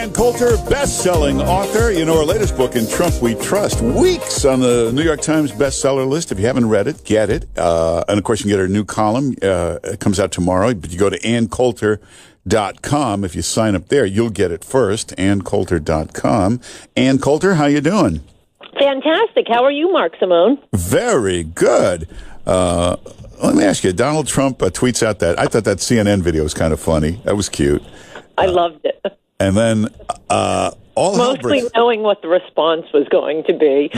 Ann Coulter, best-selling author. You know, her latest book, In Trump We Trust, weeks on the New York Times bestseller list. If you haven't read it, get it. And, of course, you can get her new column. It comes out tomorrow. But you go to AnnCoulter.com. If you sign up there, you'll get it first, AnnCoulter.com. Ann Coulter, how you doing? Fantastic. How are you, Mark Simone? Very good. Let me ask you, Donald Trump tweets out that, I thought that CNN video was kind of funny. That was cute. I loved it. And then mostly knowing what the response was going to be.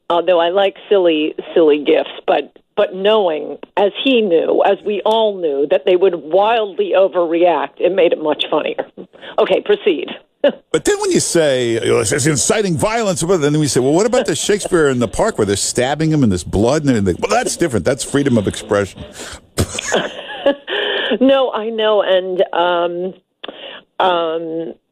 Although I like silly GIFs, but knowing, as he knew, as we all knew, that they would wildly overreact, it made it much funnier. Okay, proceed. But then when you say, it's inciting violence, then we say, well, what about the Shakespeare in the Park where they're stabbing him and there's blood? And well, that's different. That's freedom of expression. No, I know. And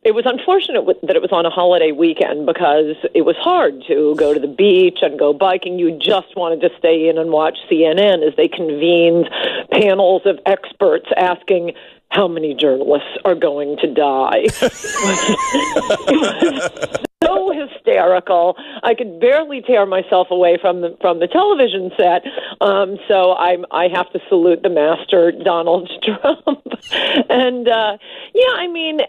it was unfortunate that it was on a holiday weekend because it was hard to go to the beach and go biking. You just wanted to stay in and watch CNN as they convened panels of experts asking how many journalists are going to die. It was so hysterical. I could barely tear myself away from the television set. So I have to salute the master, Donald Trump. And I mean,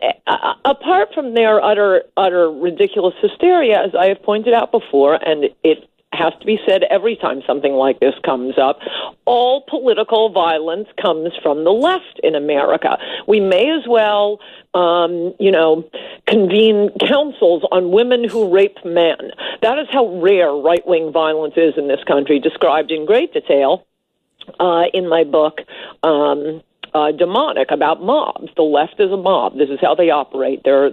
apart from their utter ridiculous hysteria, as I have pointed out before, and it has to be said every time something like this comes up, all political violence comes from the left in America. We may as well, convene councils on women who rape men. That is how rare right-wing violence is in this country, described in great detail in my book, Demonic, about mobs. The left is a mob. This is how they operate. They are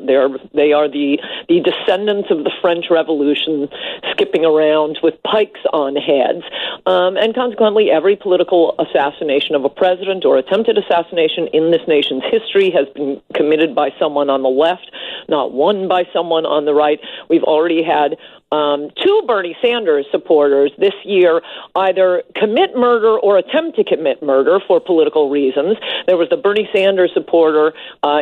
the descendants of the French Revolution, skipping around with pikes on heads, and consequently, every political assassination of a president or attempted assassination in this nation's history has been committed by someone on the left, not one by someone on the right. We've already had two Bernie Sanders supporters this year either commit murder or attempt to commit murder for political reasons. There was the Bernie Sanders supporter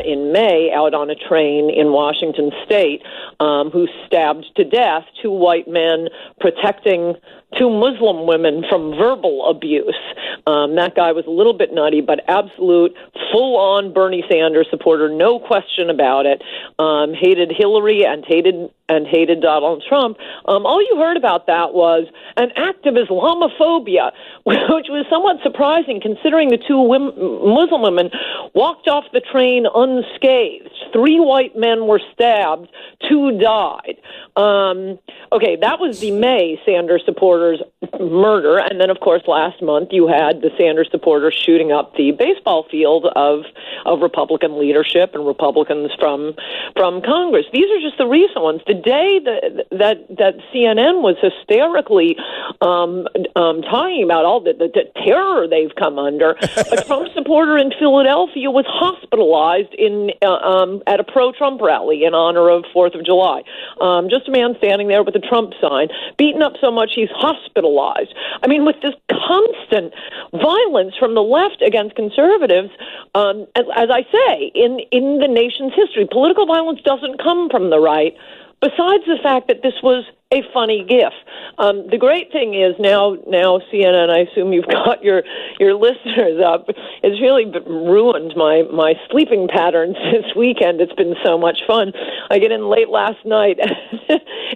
in May out on a train in Washington State who stabbed to death two white men protecting two Muslim women from verbal abuse. That guy was a little bit nutty, but absolute full-on Bernie Sanders supporter, no question about it. Hated Hillary and hated Donald Trump. All you heard about that was an act of Islamophobia, which was somewhat surprising considering the two Muslim women walked off the train unscathed. 3 white men were stabbed, 2 died. Okay, that was the May Sanders supporters murder. And then, of course, last month you had the Sanders supporters shooting up the baseball field of Republican leadership and Republicans from Congress. These are just the recent ones. The day that CNN was hysterically talking about all the terror they've come under, a Trump supporter in Philadelphia was hospitalized at a pro-Trump rally in honor of 4th of July. Just a man standing there with a Trump sign, beaten up so much he's hospitalized. I mean, with this constant violence from the left against conservatives, as I say, in the nation's history, political violence doesn't come from the right, besides the fact that this was a funny GIF. The great thing is now CNN, I assume you've got your listeners up. It's really ruined my sleeping patterns this weekend. It's been so much fun. I get in late last night.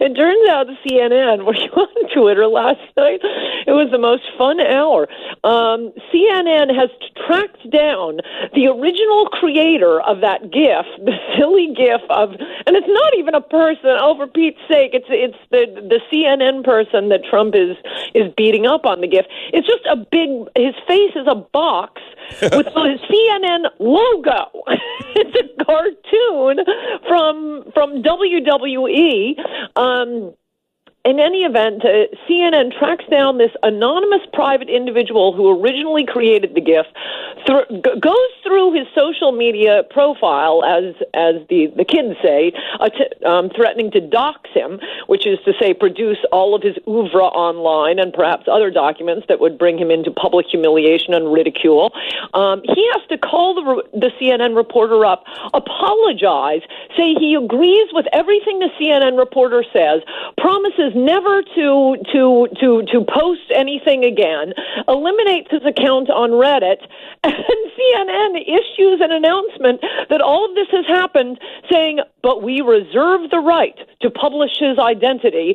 It turns out the CNN, were you on Twitter last night? It was the most fun hour. CNN has tracked down the original creator of that GIF, the silly GIF of, and it's not even a person. Oh, for Pete's sake, it's the CNN person that Trump is beating up on the GIF. It's just his face is a box with his CNN logo. It's a cartoon from WWE. in any event, CNN tracks down this anonymous private individual who originally created the GIF, goes through his social media profile, as the kids say, threatening to dox him, which is to say produce all of his oeuvre online and perhaps other documents that would bring him into public humiliation and ridicule. He has to call the CNN reporter up, apologize, say he agrees with everything the CNN reporter says, promises never to post anything again, eliminates his account on Reddit, and CNN issues an announcement that all of this has happened, saying, but we reserve the right to publish his identity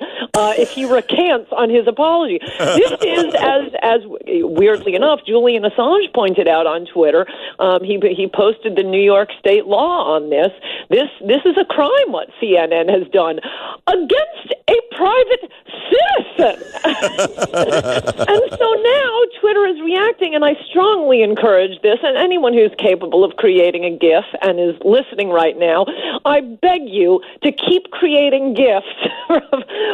if he recants on his apology. This is, as weirdly enough, Julian Assange pointed out on Twitter. He posted the New York State law on this. This is a crime, what CNN has done against a private citizen. And so now Twitter is reacting, and I strongly encourage this, and anyone who's capable of creating a GIF and is listening right now, I beg you to keep creating GIFs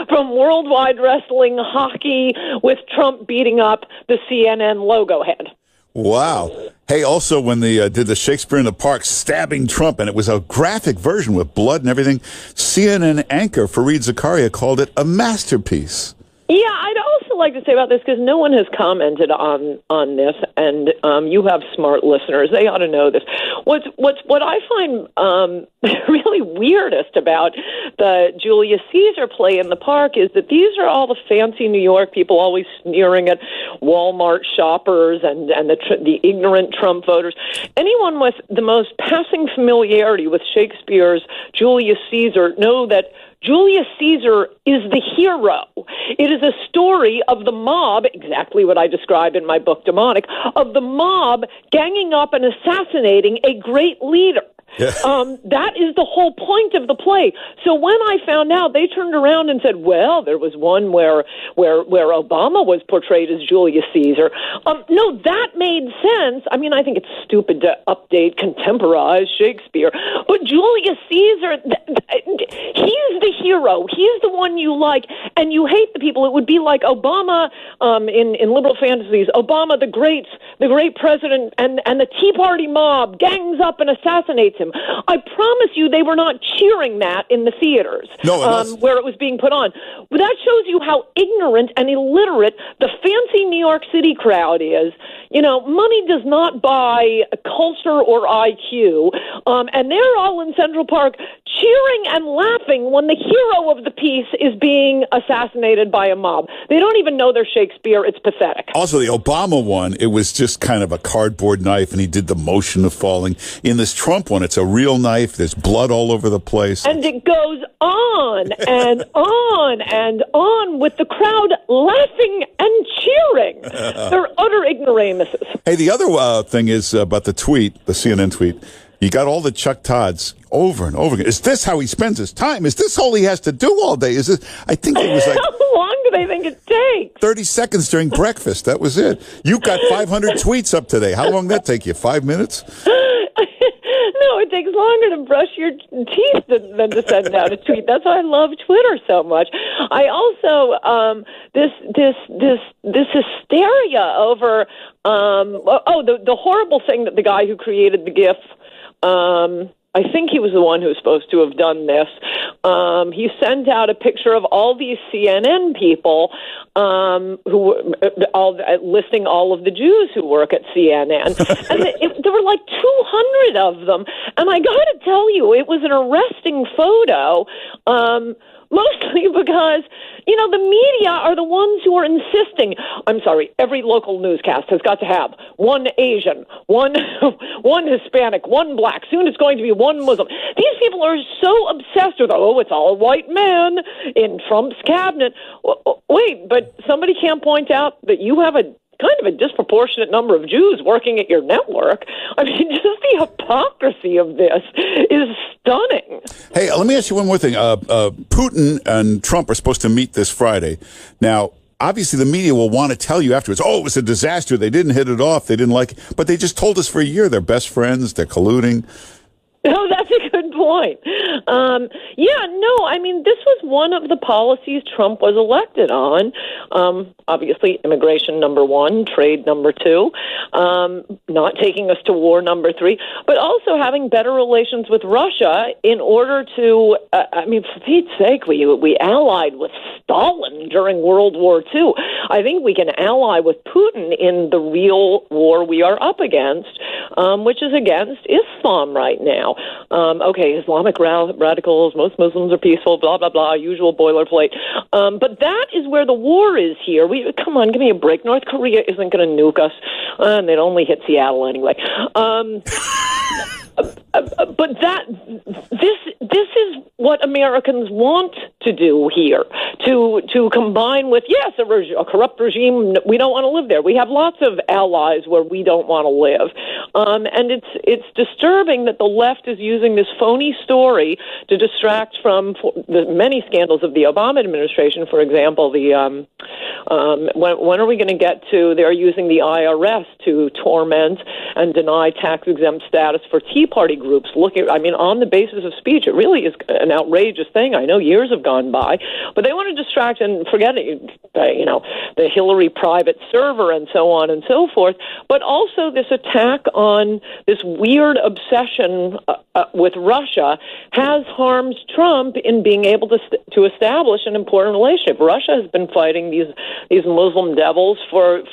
from Worldwide Wrestling hockey with Trump beating up the CNN logo head. Wow. Hey, also, when they did the Shakespeare in the Park stabbing Trump, and it was a graphic version with blood and everything, CNN anchor Fareed Zakaria called it a masterpiece. Yeah, I'd also like to say about this, because no one has commented on this, and you have smart listeners. They ought to know this. What I find really weirdest about the Julius Caesar play in the park is that these are all the fancy New York people always sneering at Walmart shoppers and the ignorant Trump voters. Anyone with the most passing familiarity with Shakespeare's Julius Caesar know that Julius Caesar is the hero. It is a story of the mob, exactly what I describe in my book, Demonic, of the mob ganging up and assassinating a great leader. Yeah. That is the whole point of the play. So when I found out, they turned around and said, well, there was one where Obama was portrayed as Julius Caesar. No, that made sense. I mean, I think it's stupid to update, contemporize Shakespeare. But Julius Caesar, he's the hero. He's the one you like, and you hate the people. It would be like Obama in liberal fantasies, Obama, the great president, and the Tea Party mob gangs up and assassinates him. I promise you they were not cheering that in the theaters where it was being put on. But that shows you how ignorant and illiterate the fancy New York City crowd is. You know, money does not buy culture or IQ, and they're all in Central Park cheering and laughing when the hero of the piece is being assassinated by a mob. They don't even know their Shakespeare. It's pathetic. Also, the Obama one, it was just kind of a cardboard knife, and he did the motion of falling. In this Trump one, it's a real knife. There's blood all over the place. And it goes on and on and on with the crowd laughing and cheering. They're utter ignoramuses. Hey, the other thing is about the tweet, the CNN tweet. You got all the Chuck Todds over and over again. Is this how he spends his time? Is this all he has to do all day? Is this? I think it was like... How long do they think it takes? 30 seconds during breakfast. That was it. You got 500 tweets up today. How long did that take you? 5 minutes? No, it takes longer to brush your teeth than to send out a tweet. That's why I love Twitter so much. I also this hysteria over the horrible thing that the guy who created the GIF. I think he was the one who was supposed to have done this. He sent out a picture of all these CNN people listing all of the Jews who work at CNN. And there were like 200 of them. And I got to tell you, it was an arresting photo. Mostly because, you know, the media are the ones who are insisting. I'm sorry, every local newscast has got to have one Asian, one Hispanic, one black. Soon it's going to be one Muslim. These people are so obsessed with, it's all a white man in Trump's cabinet. Wait, but somebody can't point out that you have a kind of a disproportionate number of Jews working at your network. I mean, just the hypocrisy of this is stunning. Hey, let me ask you one more thing. Putin and Trump are supposed to meet this Friday. Now, obviously, the media will want to tell you afterwards, it was a disaster. They didn't hit it off. They didn't like it. But they just told us for a year they're best friends. They're colluding. Oh, that's a good point. I mean, this was one of the policies Trump was elected on. Obviously, immigration, number one, trade, number two, not taking us to war, number three, but also having better relations with Russia in order to, for Pete's sake, we allied with Stalin during World War II. I think we can ally with Putin in the real war we are up against, which is against Islam right now. Islamic radicals, most Muslims are peaceful, blah, blah, blah, usual boilerplate. But that is where the war is here. Come on, give me a break. North Korea isn't going to nuke us, and they'd only hit Seattle anyway. But this is what Americans want to do here, to combine with, yes, a corrupt regime, we don't want to live there. We have lots of allies where we don't want to live. And it's disturbing that the left is using this phony story to distract from the many scandals of the Obama administration. For example, when are we going to get to they're using the IRS to torment and deny tax-exempt status for Tea Party groups? On the basis of speech, it really is an outrageous thing. I know years have gone by, but they want to distract and forget the Hillary private server and so on and so forth, but also this attack on this weird obsession with Russia has harmed Trump in being able to establish an important relationship. Russia has been fighting these Muslim devils or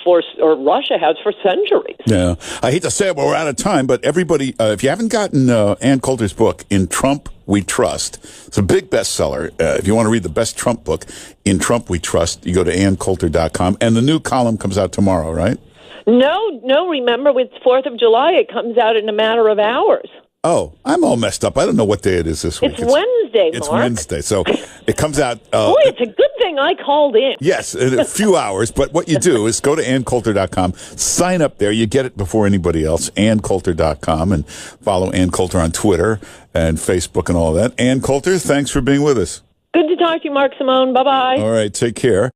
Russia has for centuries. Yeah, I hate to say it, but we're out of time. But everybody, if you haven't gotten Ann Coulter's book, In Trump We Trust, it's a big bestseller. If you want to read the best Trump book, In Trump We Trust, you go to AnnCoulter.com. And the new column comes out tomorrow, right? No, remember, with 4th of July, it comes out in a matter of hours. Oh, I'm all messed up. I don't know what day it is this week. It's Wednesday, Mark. It's Wednesday, so it comes out... Boy, it's a good thing I called in. Yes, in a few hours, but what you do is go to AnnCoulter.com, sign up there. You get it before anybody else, AnnCoulter.com, and follow Ann Coulter on Twitter and Facebook and all that. Ann Coulter, thanks for being with us. Good to talk to you, Mark Simone. Bye-bye. All right, take care.